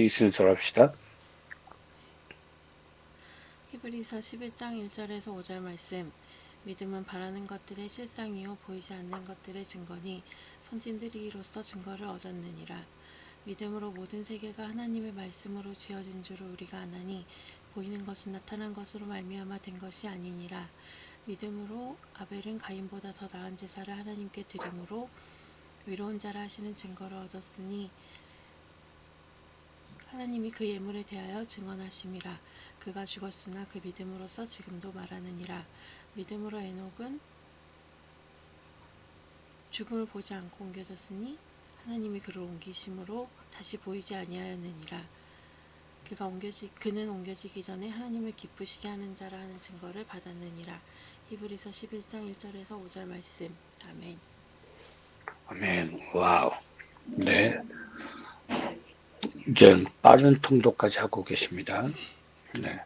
이 순서로 합시다. 히브리서 11장 1절에서 5절 말씀. 믿음은 바라는 것들의 실상이요 보이지 않는 것들의 증거니 선진들이 이로써 증거를 얻었느니라. 믿음으로 모든 세계가 하나님의 말씀으로 지어진 줄을 우리가 아나니 보이는 것은 나타난 것으로 말미암아 된 것이 아니니라. 믿음으로 아벨은 가인보다 더 나은 제사를 하나님께 드림으로 의로운 자라 하시는 증거를 얻었으니 하나님이 그 예물에 대하여 증언하심이라. 그가 죽었으나 그 믿음으로써 지금도 말하느니라. 믿음으로 에녹은 죽음을 보지 않고 옮겨졌으니 하나님이 그를 옮기심으로 다시 보이지 아니하였느니라. 그는 옮겨지기 전에 하나님을 기쁘시게 하는 자라 하는 증거를 받았느니라. 히브리서 11장 1절에서 5절 말씀. 아멘. 아멘. 와우. 네. 이제 빠른 통독까지 하고 계십니다. 네.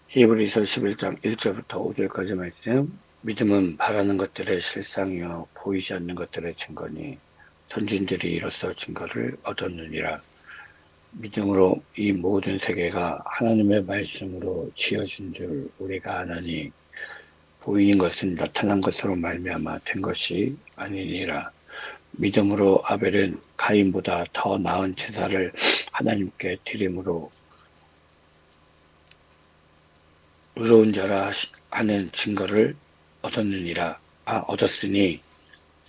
히브리서 11장 1절부터 5절까지 말씀. 믿음은 바라는 것들의 실상이요 보이지 않는 것들의 증거니 선진들이 이로써 증거를 얻었느니라. 믿음으로 이 모든 세계가 하나님의 말씀으로 지어진 줄 우리가 아나니 보이는 것은 나타난 것으로 말미암아 된 것이 아니니라. 믿음으로 아벨은 가인보다 더 나은 제사를 하나님께 드림으로 의로운 자라 하는 증거를 얻었으니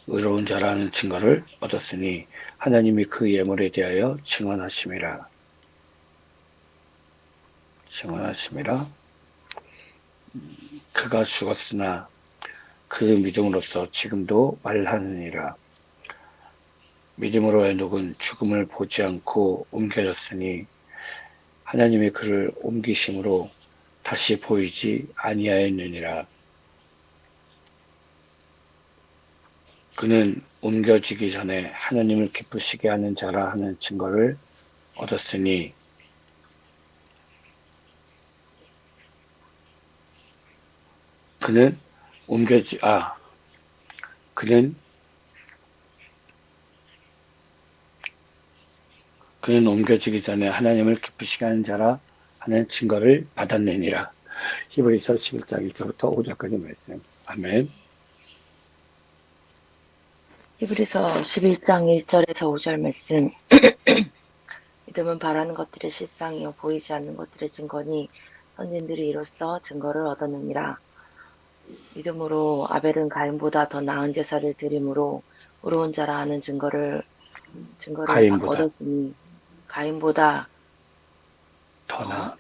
의로운 자라는 증거를 얻었으니 하나님이 그 예물에 대하여 증언하심이라. 그가 죽었으나 그 믿음으로써 지금도 말하느니라. 믿음으로 에녹은 죽음을 보지 않고 옮겨졌으니 하나님이 그를 옮기심으로 다시 보이지 아니하였느니라. 그는 옮겨지기 전에 하나님을 기쁘시게 하는 자라 하는 증거를 얻었으니 그는 그는 옮겨지기 전에 하나님을 기쁘시게 하는 자라 하는 증거를 받았느니라. 히브리서 11장 1절부터 5절까지 말씀. 아멘. 히브리서 11장 1절에서 5절 말씀. 믿음은 바라는 것들의 실상이요 보이지 않는 것들의 증거니 선진들이 이로써 증거를 얻었느니라. 믿음으로 아벨은 가인보다 더 나은 제사를 드림으로 의로운 자라 하는 증거를 가인보다 얻었으니 가인보다 더 나은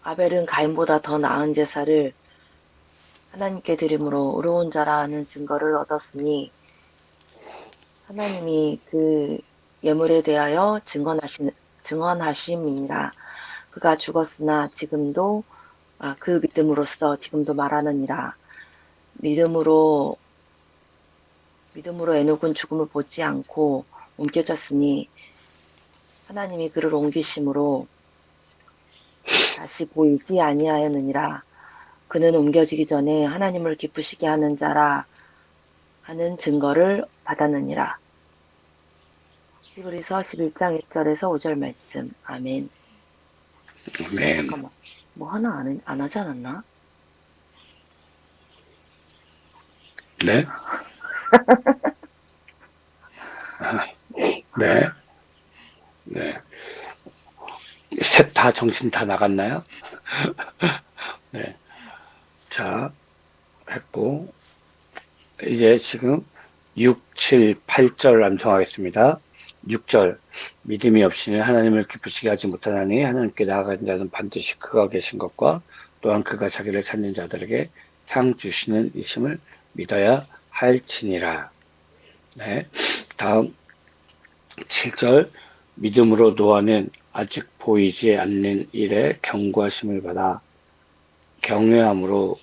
아벨은 가인보다 더 나은 제사를 하나님께 드림으로 의로운 자라 하는 증거를 얻었으니 하나님이 그 예물에 대하여 증언하심이니라. 그가 죽었으나 그 믿음으로써 지금도 말하느니라. 믿음으로 에녹은 죽음을 보지 않고 옮겨졌으니 하나님이 그를 옮기심으로 다시 보이지 아니하였느니라. 그는 옮겨지기 전에 하나님을 기쁘시게 하는 자라 하는 증거를 받았느니라. 히브리서 11장 1절에서 5절 말씀. 아멘. 아멘. 잠깐만. 뭐 하나 안 하지 않았나? 네. 네. 네. 셋 다 정신 다 나갔나요? 네. 자, 했고, 이제 지금 6, 7, 8절 암송하겠습니다. 6절. 믿음이 없이는 하나님을 기쁘시게 하지 못하나니 하나님께 나아간 자는 반드시 그가 계신 것과 또한 그가 자기를 찾는 자들에게 상 주시는 이심을 믿어야 할지니라. 네. 다음 7절. 믿음으로 노아는 아직 보이지 않는 일에 경고하심을 받아 경외함으로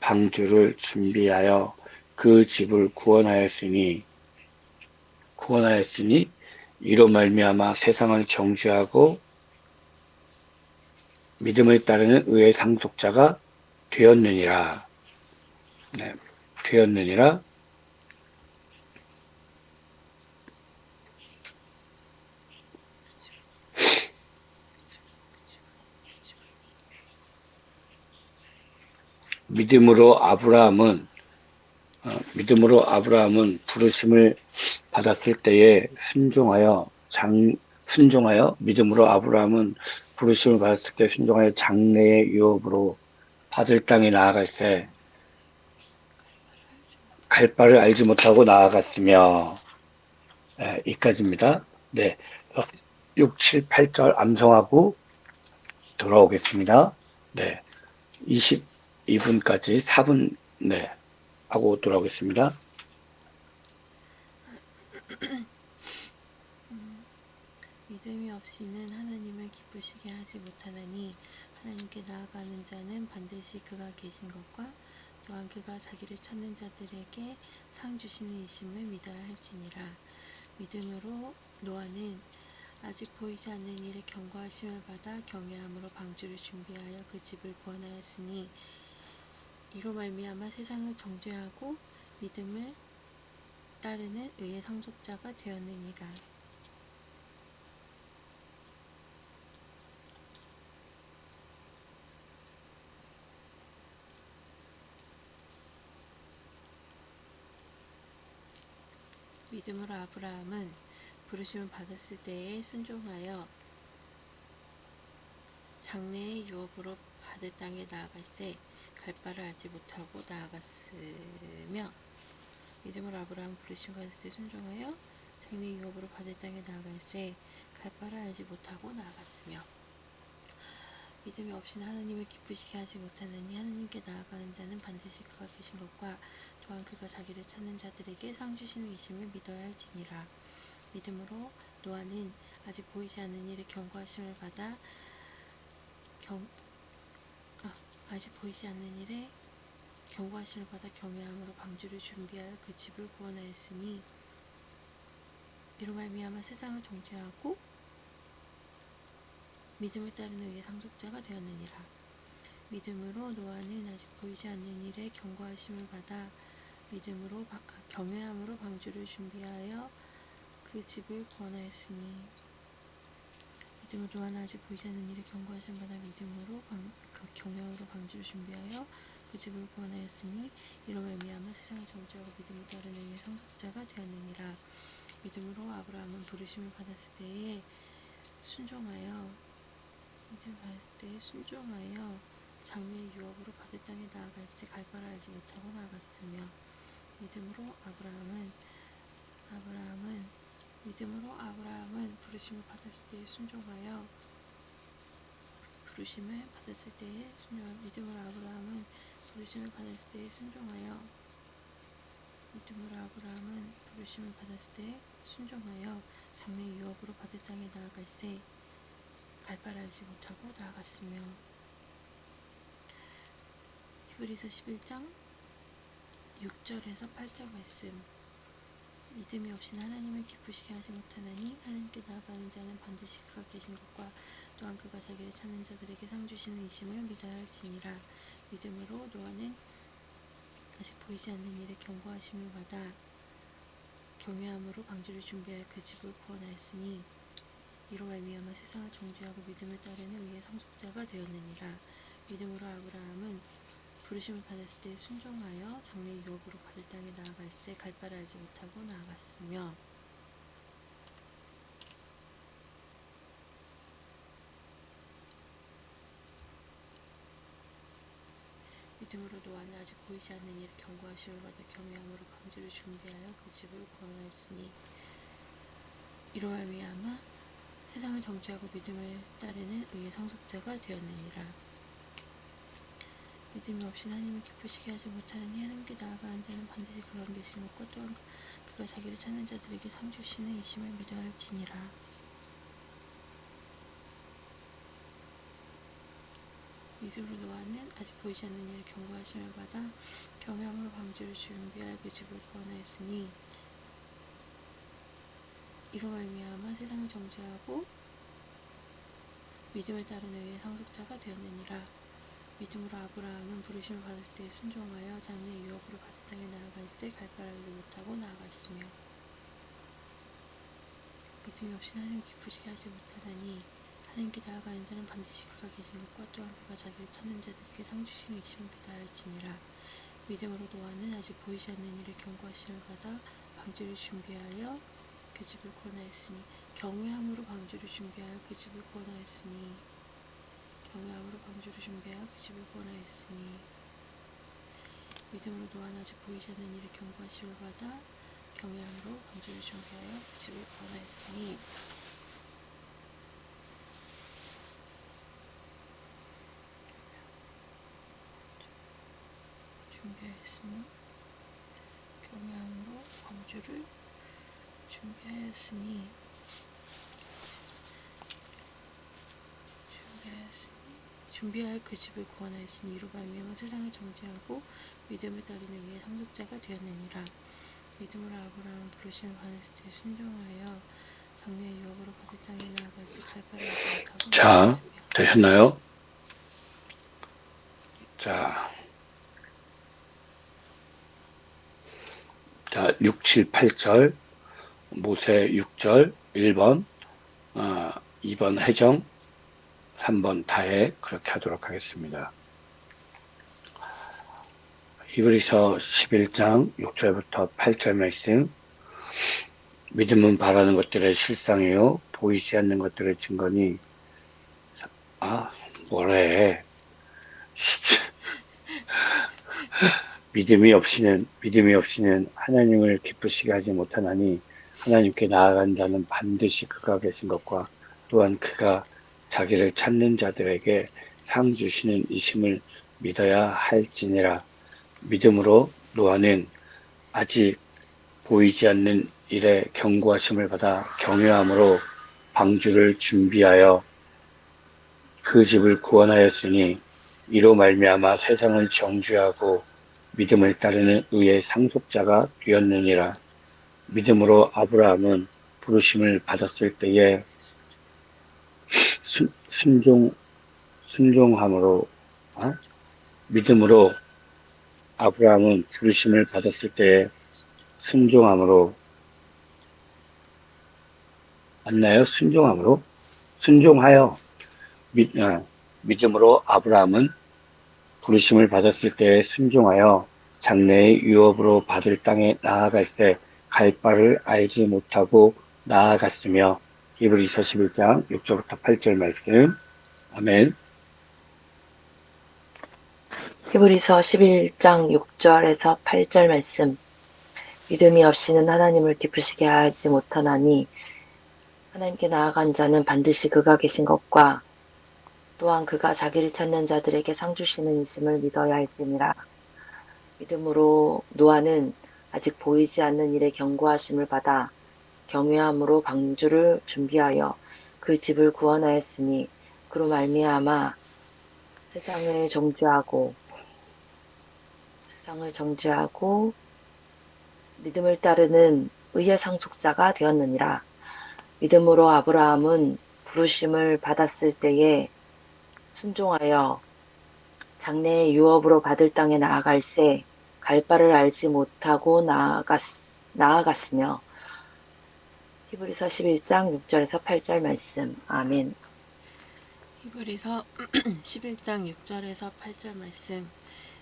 방주를 준비하여 그 집을 구원하였으니 이로 말미암아 세상을 정죄하고 믿음을 따르는 의의 상속자가 되었느니라. 네, 되었느니라. 믿음으로 아브라함은 부르심을 받았을 때에 믿음으로 아브라함은 부르심을 받았을 때 순종하여 장래의 유업으로 받을 땅에 나아갈새 갈 바를 알지 못하고 나아갔으며, 이까지입니다. 네. 6, 7, 8절 암송하고 돌아오겠습니다. 네. 22분까지 4분, 네. 하고 돌아오겠습니다. 믿음이 없이는 하나님을 기쁘시게 하지 못하나니 하나님께 나아가는 자는 반드시 그가 계신 것과 또한 그가 자기를 찾는 자들에게 상 주시는 이심을 믿어야 할지니라. 믿음으로 노아는 아직 보이지 않는 일에 경고하심을 받아 경외함으로 방주를 준비하여 그 집을 구원하였으니 이로 말미암아 세상을 정죄하고 믿음을 따르는 의의 상속자가 되었느니라. 믿음으로 아브라함은 부르심을 받았을 때에 순종하여 장래의 유업으로 받을 땅에 나아갈새 갈 바를 알지 못하고 나아갔으며 믿음으로 아브라함은 부르심을 받았을 때 순종하여 장래의 유업으로 받을 땅에 나아갈새 갈 바를 알지 못하고 나아갔으며 믿음이 없이는 하나님을 기쁘시게 하지 못하느니 하나님께 나아가는 자는 반드시 그가 계신 것과 또한 그가 자기를 찾는 자들에게 상 주시는 이심을 믿어야 할지니라. 믿음으로 노아는 아직 보이지 않는 일에 경고하심을 받아 경외함으로 방주를 준비하여 그 집을 구원하였으니 이로 말미암아 세상을 정죄하고 믿음을 따르는 의의 상속자가 되었느니라. 믿음으로 노아는 아직 보이지 않는 일에 경고하심을 받아 경외함으로 방주를 준비하여 그 집을 구원하였으니 믿음으로 노아는 아직 보이지 않는 일에 경고하심을 받아 경외함으로 방주를 준비하여 그 집을 구원하였으니 이로 말미암아 세상을 정죄하고 믿음을 따르는 의의 상속자가 되었느니라. 믿음으로 아브라함은 부르심을 받았을 때에 순종하여 장래의 유업으로 받을 땅에 나아갈새 갈 바를 알지 못하고 나아갔으며 믿음으로 아브라함은 부르심을 받았을 때에 순종하여 장래의 유업으로 받을 땅에 나아갈새 갈 바를 알지 못하고 나아갔으며 히브리서 11장 6절에서 8절 말씀. 믿음이 없이는 하나님을 기쁘시게 하지 못하나니 하나님께 나아가는 자는 반드시 그가 계신 것과 또한 그가 자기를 찾는 자들에게 상 주시는 이심을 믿어야 할지니라. 믿음으로 노아는 아직 보이지 않는 일에 경고하심을 받아 경외함으로 방주를 준비하여 그 집을 구원하였으니 이로 말미암아 세상을 정죄하고 믿음을 따르는 의의 상속자가 되었느니라. 믿음으로 아브라함은 부르심을 받았을 때 순종하여 장래의 유업으로 받을 땅에 나아갈새 갈 바를 알지 못하고 나아갔으며 믿음으로 노아는 아직 보이지 않는 일에 경고하심을 받아 경외함으로 방주를 준비하여 그 집을 구원하였으니 이로 말미암아 세상을 정죄하고 믿음을 따르는 의의 상속자가 되었느니라. 믿음이 없이 하나님을 기쁘시게 하지 못하느니 하나님께 나아가는 자는 반드시 그가 계신 것과 또한 그가 자기를 찾는 자들에게 상 주시는 이심을 믿어야 할지니라. 믿음으로 노아는 아직 보이지 않는 일을 경고하심을 받아 경외함으로 방주를 준비하여 그 집을 구원하였으니 이로 말미암아 세상을 정죄하고 믿음을 따르는 의의 상속자가 되었느니라. 믿음으로 아브라함은 부르심을 받을 때 순종하여 장래의 유업으로 받을 땅에 나아갈새 갈 바를 알지 못하고 나아갔으며 믿음이 없이 하나님을 기쁘시게 하지 못하다니 하나님께 나아가는 자는 반드시 그가 계신 것과 또한 그가 자기를 찾는 자들에게 상 주시는 이심을 믿어할지니라. 믿음으로 노아는 아직 보이지 않는 일을 경고하심을 받아 방주를 준비하여 그 집을 구원하였으니 경외함으로 방주를 준비하여 그 집을 구원하였으니 경외함으로 방주를 준비하여 그 집을 구원하였으니 믿음으로 노아는 아직 보이지 않는 일을 경고하심을 받아 경외함으로 방주를 준비하여 그 집을 구원하였으니 경외함으로 방주를 준비하였으니 준비하여 그 집을 구원하였으니 이로 말미암아 세상을 정죄하고 믿음을 따르는 위에 상속자가 되었느니라. 믿음으로 아브라함은 부르심을 받았을 때 순종하여 장래의 유업으로 받을 땅에 나아가서 갈바를 못하고 자, 나아갔으며 되셨나요? 자, 6, 7, 8절, 모세 6절, 1번, 2번 해정, 3번 다해, 그렇게 하도록 하겠습니다. 히브리서 11장 6절부터 8절 말씀. 믿음은 바라는 것들의 실상이요 보이지 않는 것들의 증거니. 뭐래 진짜. 믿음이 없이는 하나님을 기쁘시게 하지 못하나니 하나님께 나아간 자는 반드시 그가 계신 것과 또한 그가 자기를 찾는 자들에게 상 주시는 이심을 믿어야 할지니라. 믿음으로 노아는 아직 보이지 않는 일에 경고하심을 받아 경외함으로 방주를 준비하여 그 집을 구원하였으니 이로 말미암아 세상을 정죄하고 믿음을 따르는 의의 상속자가 되었느니라. 믿음으로 아브라함은 부르심을 받았을 때에 순종함으로 믿음으로 아브라함은 부르심을 받았을 때에 순종함으로 맞나요? 순종하여 믿음으로 아브라함은 부르심을 받았을 때에 순종하여 장래의 유업으로 받을 땅에 나아갈 때 갈 바를 알지 못하고 나아갔으며. 히브리서 11장 6절부터 8절 말씀. 아멘. 히브리서 11장 6절에서 8절 말씀. 믿음이 없이는 하나님을 기쁘시게 하지 못하나니 하나님께 나아간 자는 반드시 그가 계신 것과 또한 그가 자기를 찾는 자들에게 상 주시는 이심을 믿어야 할지니라. 믿음으로 노아는 아직 보이지 않는 일에 경고하심을 받아 경외함으로 방주를 준비하여 그 집을 구원하였으니 그로 말미암아 세상을 정죄하고 믿음을 따르는 의의 상속자가 되었느니라. 믿음으로 아브라함은 부르심을 받았을 때에 순종하여 장래의 유업으로 받을 땅에 나아갈새 갈 바를 알지 못하고 나아갔으며. 히브리서 11장 6절에서 8절 말씀. 아멘. 히브리서 11장 6절에서 8절 말씀.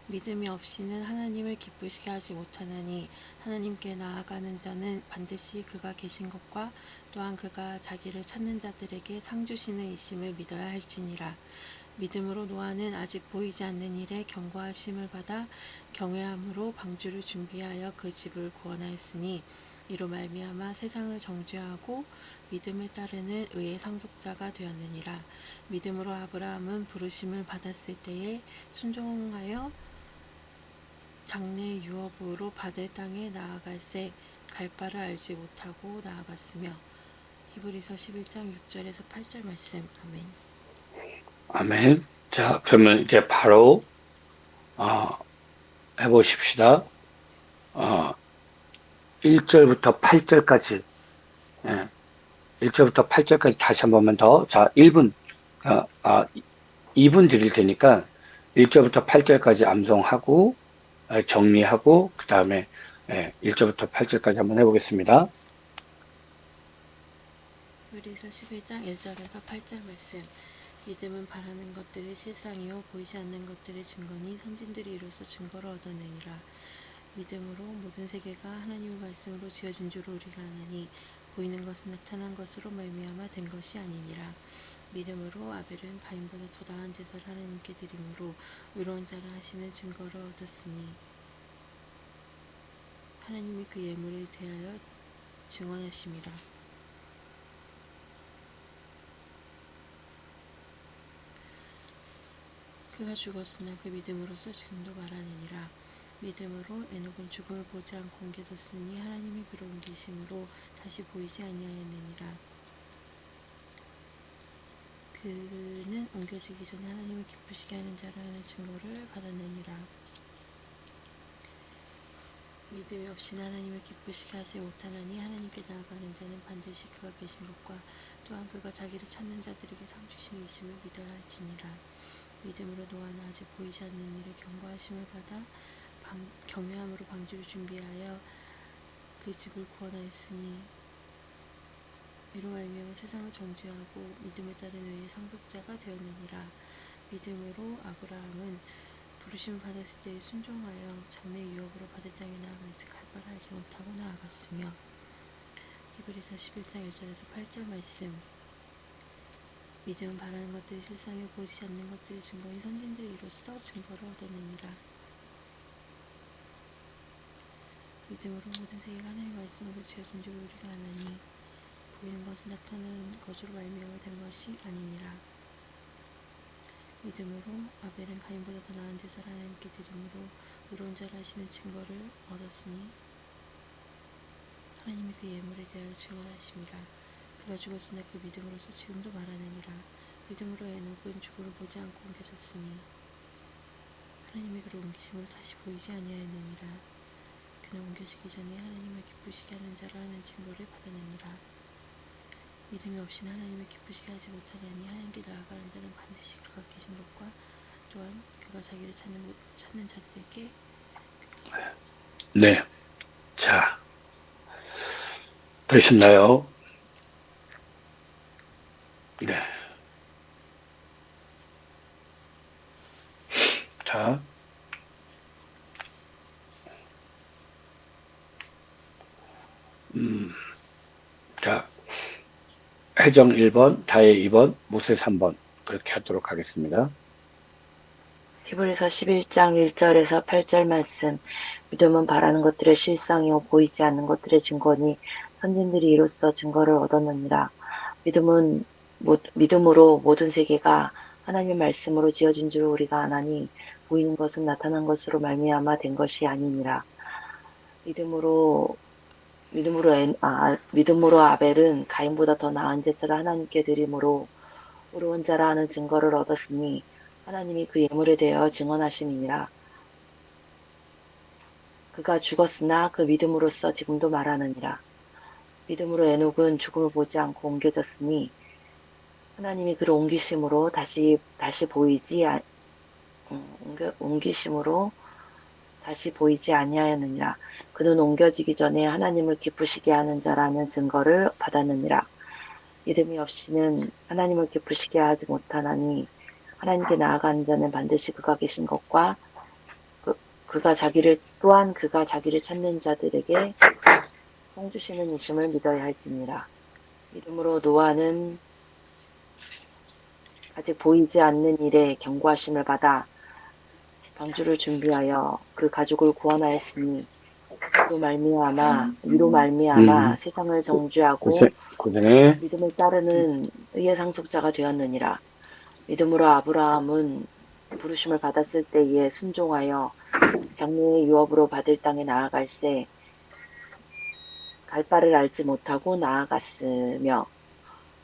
믿음이 없이는 하나님을 기쁘시게 하지 못하나니 하나님께 나아가는 자는 반드시 그가 계신 것과 또한 그가 자기를 찾는 자들에게 상 주시는 이심을 믿어야 할지니라. 믿음으로 노아는 아직 보이지 않는 일에 경고하심을 받아 경외함으로 방주를 준비하여 그 집을 구원하였으니 이로 말미암아 세상을 정죄하고 믿음을 따르는 의의 상속자가 되었느니라. 믿음으로 아브라함은 부르심을 받았을 때에 순종하여 장래 유업으로 받을 땅에 나아갈새 갈 바를 알지 못하고 나아갔으며. 히브리서 11장 6절에서 8절 말씀. 아멘. 아멘. 자, 그러면 이제 바로 해보십시다. 1절부터 8절까지 1절부터 8절까지 다시 한 번만 더. 자, 1분 2분 드릴 테니까 1절부터 8절까지 암송하고 정리하고 그 다음에 1절부터 8절까지 한번 해보겠습니다. 히브리서 11장 1절에서 8절 말씀. 믿음은 바라는 것들의 실상이요 보이지 않는 것들의 증거니 선진들이 이로써 증거를 얻어내니라. 믿음으로 모든 세계가 하나님의 말씀으로 지어진 줄 우리가 아나니 보이는 것은 나타난 것으로 말미암아 된 것이 아니니라. 믿음으로 아벨은 가인보다 더 나은 제사를 하나님께 드림으로 의로운 자라 하시는 증거를 얻었으니 하나님이 그 예물에 대하여 증언하심이라. 그가 죽었으나 그 믿음으로써 지금도 말하느니라. 믿음으로 에녹은 죽음을 보지 않고 옮겨졌으니 하나님이 그를 옮기심으로 다시 보이지 아니하였느니라. 그는 옮겨지기 전에 하나님을 기쁘시게 하는 자라는 증거를 받았느니라. 믿음이 없이는 하나님을 기쁘시게 하지 못하나니 하나님께 나아가는 자는 반드시 그가 계신 것과 또한 그가 자기를 찾는 자들에게 상 주시는 이심을 믿어야 할지니라. 믿음으로 노아는 아직 보이지 않는 일에 경고하심을 받아 경외함으로 방주를 준비하여 그 집을 구원하였으니 이로 말미암아 세상을 정죄하고 믿음을 따른 의의 상속자가 되었느니라. 믿음으로 아브라함은 부르심을 받았을 때에 순종하여 장래의 유업으로 받을 땅에 나아가 있을 갈바를 알지 못하고 나아갔으며. 히브리서 11장 1절에서 8절 말씀. 믿음은 바라는 것들의 실상이요 보이지 않는 것들의 증거인 선진들이 이로써 증거를 얻었느니라. 믿음으로 모든 세계가 하나님의 말씀으로 지어진 줄 우리가 아나니 보이는 것은 나타나는 것으로 말미암아 된 것이 아니니라. 믿음으로 아벨은 가인보다 더 나은 제사를 하나님께 드림으로 의로운 자라 하시는 증거를 얻었으니 하나님이 그 예물에 대하여 증언하심이라. 그가 죽었으나 그 믿음으로써 지금도 말하느니라. 믿음으로 에녹은 죽음을 보지 않고 옮겨졌으니 하나님이 그를 옮기심으로 다시 보이지 아니하였느니라. 그는 옮겨지기 전에 하나님을 기쁘시게 하는 자라 하는 증거를 받았느니라. 믿음이 없이는 하나님을 기쁘시게 하지 못하나니 하나님께 나아가는 자는 반드시 그가 계신 것과 또한 그가 자기를 찾는 자들에게 네. 자, 되셨나요? 네. 자, 자, 혜정 1번, 다혜 2번, 모세 3번. 그렇게 하도록 하겠습니다. 히브리서 11장 1절에서 8절 말씀. 믿음은 바라는 것들의 실상이요 보이지 않는 것들의 증거니 선진들이 이로써 증거를 얻었느니라. 믿음으로 모든 세계가 하나님의 말씀으로 지어진 줄 우리가 아나니 보이는 것은 나타난 것으로 말미암아 된 것이 아니니라. 믿음으로 아벨은 가인보다 더 나은 제사를 하나님께 드림으로 의로운 자라 하는 증거를 얻었으니 하나님이 그 예물에 대하여 증언하심이니라. 그가 죽었으나 그 믿음으로써 지금도 말하느니라. 믿음으로 에녹은 죽음을 보지 않고 옮겨졌으니 하나님이 그를 옮기심으로 다시 보이지 아니하였느니라. 그는 옮겨지기 전에 하나님을 기쁘시게 하는 자라는 증거를 받았느니라. 믿음이 없이는 하나님을 기쁘시게 하지 못하나니 하나님께 나아가는 자는 반드시 그가 계신 것과 그가 자기를 찾는 자들에게 상 주시는 이심을 믿어야 할지니라. 믿음으로 노아는 아직 보이지 않는 일에 경고하심을 받아 방주를 준비하여 그 가족을 구원하였으니 이로 말미암아 음, 세상을 정죄하고 고생해. 믿음을 따르는 의의 상속자가 되었느니라. 믿음으로 아브라함은 부르심을 받았을 때에 순종하여 장래의 유업으로 받을 땅에 나아갈새 갈 바를 알지 못하고 나아갔으며.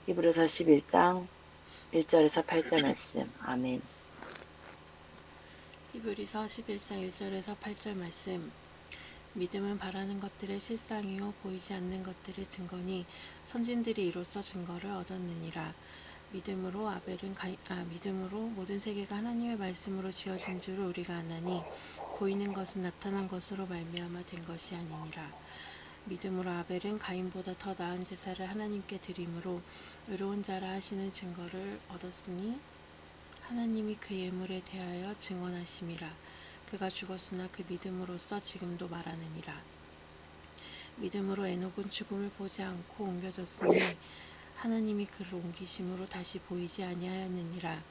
히브리서 11장 1절에서 8절 말씀. 아멘. 히브리서 11장 1절에서 8절 말씀. 믿음은 바라는 것들의 실상이요 보이지 않는 것들의 증거니 선진들이 이로써 증거를 얻었느니라. 믿음으로 모든 세계가 하나님의 말씀으로 지어진 줄을 우리가 아나니 보이는 것은 나타난 것으로 말미암아 된 것이 아니니라. 믿음으로 아벨은 가인보다 더 나은 제사를 하나님께 드림으로 의로운 자라 하시는 증거를 얻었으니 하나님이 그 예물에 대하여 증언하심이라. 그가 죽었으나 그 믿음으로써 지금도 말하느니라. 믿음으로 에녹은 죽음을 보지 않고 옮겨졌으니 하나님이 그를 옮기심으로 다시 보이지 아니하였느니라.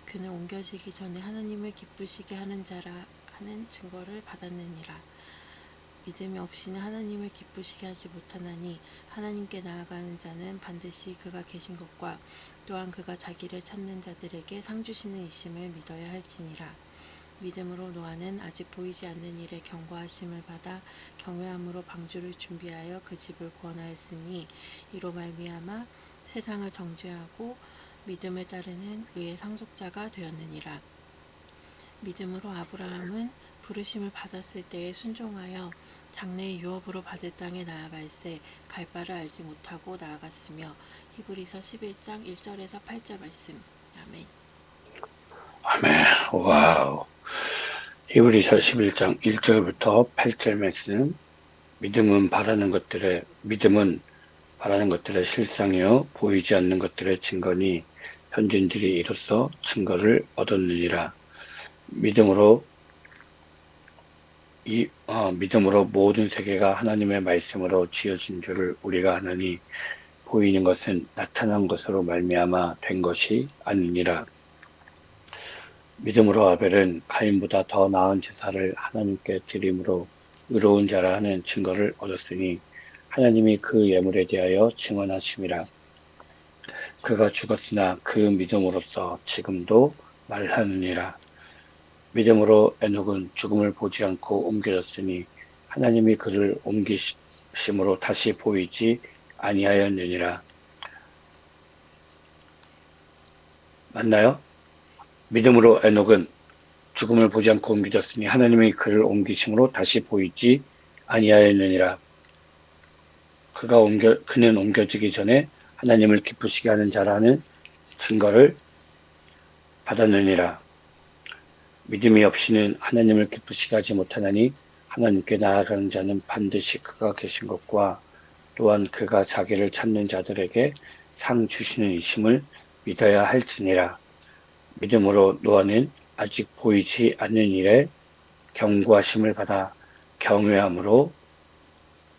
그는 옮겨지기 전에 하나님을 기쁘시게 하는 자라 하는 증거를 받았느니라. 믿음이 없이는 하나님을 기쁘시게 하지 못하나니 하나님께 나아가는 자는 반드시 그가 계신 것과 또한 그가 자기를 찾는 자들에게 상 주시는 이심을 믿어야 할지니라. 믿음으로 노아는 아직 보이지 않는 일에 경고하심을 받아 경외함으로 방주를 준비하여 그 집을 구원하였으니 이로 말미암아 세상을 정죄하고 믿음을 따르는 의의 상속자가 되었느니라. 믿음으로 아브라함은 부르심을 받았을 때에 순종하여 장래의 유업으로 받을 땅에 나아갈새 갈 바를 알지 못하고 나아갔으며 히브리서 11장 1절에서 8절 말씀. 아멘. 아멘. 와우. 히브리서 11장 1절부터 8절 말씀. 믿음은 바라는 것들의 실상이요 보이지 않는 것들의 증거니 현진들이 이로써 증거를 얻었느니라. 믿음으로 모든 세계가 하나님의 말씀으로 지어진 줄을 우리가 아느니 보이는 것은 나타난 것으로 말미암아 된 것이 아니니라. 믿음으로 아벨은 가인보다 더 나은 제사를 하나님께 드림으로 의로운 자라 하는 증거를 얻었으니 하나님이 그 예물에 대하여 증언하심이라. 그가 죽었으나 그 믿음으로써 지금도 말하느니라. 믿음으로 에녹은 죽음을 보지 않고 옮겨졌으니 하나님이 그를 옮기심으로 다시 보이지 아니하였느니라. 맞나요? 믿음으로 에녹은 죽음을 보지 않고 옮겨졌으니 하나님이 그를 옮기심으로 다시 보이지 아니하였느니라. 그는 옮겨지기 전에 하나님을 기쁘시게 하는 자라는 증거를 받았느니라. 믿음이 없이는 하나님을 기쁘시게 하지 못하나니 하나님께 나아가는 자는 반드시 그가 계신 것과 또한 그가 자기를 찾는 자들에게 상 주시는 이심을 믿어야 할지니라. 믿음으로 노아는 아직 보이지 않는 일에 경고하심을 받아 경외함으로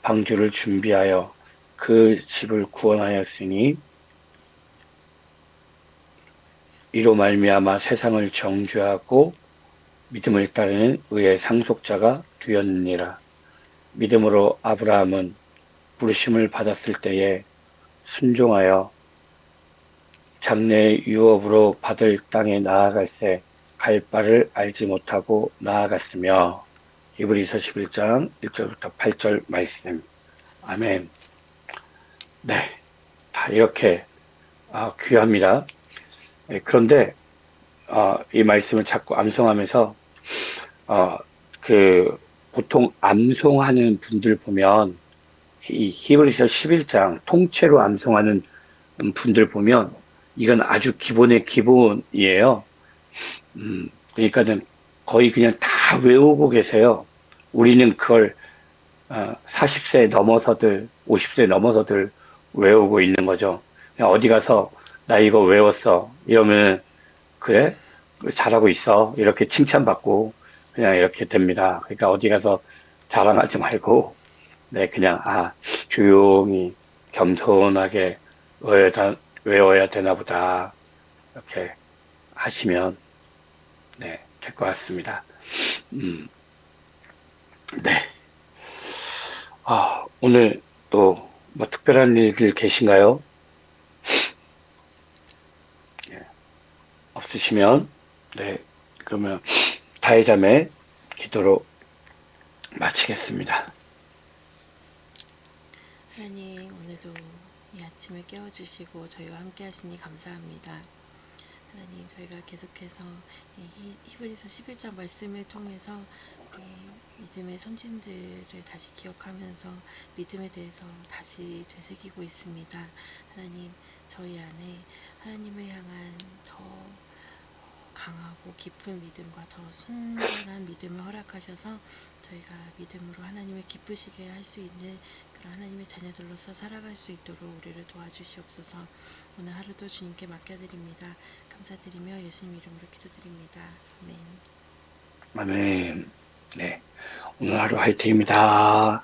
방주를 준비하여 그 집을 구원하였으니 이로 말미암아 세상을 정죄하고 믿음을 따르는 의의 상속자가 되었느니라. 믿음으로 아브라함은 부르심을 받았을 때에 순종하여 장래의 유업으로 받을 땅에 나아갈새 갈 바를 알지 못하고 나아갔으며 히브리서 11장 1절부터 8절 말씀. 아멘. 네, 다 이렇게 귀합니다. 그런데 이 말씀을 자꾸 암송하면서 보통 암송하는 분들 보면 이 히브리서 11장 통째로 암송하는 분들 보면 이건 아주 기본의 기본이에요. 그러니까는 거의 그냥 다 외우고 계세요. 우리는 그걸 40세 넘어서들 50세 넘어서들 외우고 있는 거죠. 그냥 어디 가서 나 이거 외웠어 이러면 그래? 잘하고 있어. 이렇게 칭찬받고 그냥 이렇게 됩니다. 그러니까 어디 가서 자랑하지 말고 네, 그냥 조용히 겸손하게 외워야 되나 보다. 이렇게 하시면 네, 될 것 같습니다. 네. 오늘 또 뭐 특별한 일들 계신가요? 네, 없으시면 네, 그러면 다혜자매 기도로 마치겠습니다. 하나님, 오늘도 이 아침을 깨워주시고 저희와 함께 하시니 감사합니다. 하나님, 저희가 계속해서 이 히브리서 11장 말씀을 통해서 우리 믿음의 선진들을 다시 기억하면서 믿음에 대해서 다시 되새기고 있습니다. 하나님, 저희 안에 하나님을 향한 더 강하고 깊은 믿음과 더 순전한 믿음을 허락하셔서 저희가 믿음으로 하나님을 기쁘시게 할 수 있는 그런 하나님의 자녀들로서 살아갈 수 있도록 우리를 도와주시옵소서. 오늘 하루도 주님께 맡겨드립니다. 감사드리며 예수님 이름으로 기도드립니다. 아멘. 아멘. 네. 오늘 하루 화이팅입니다.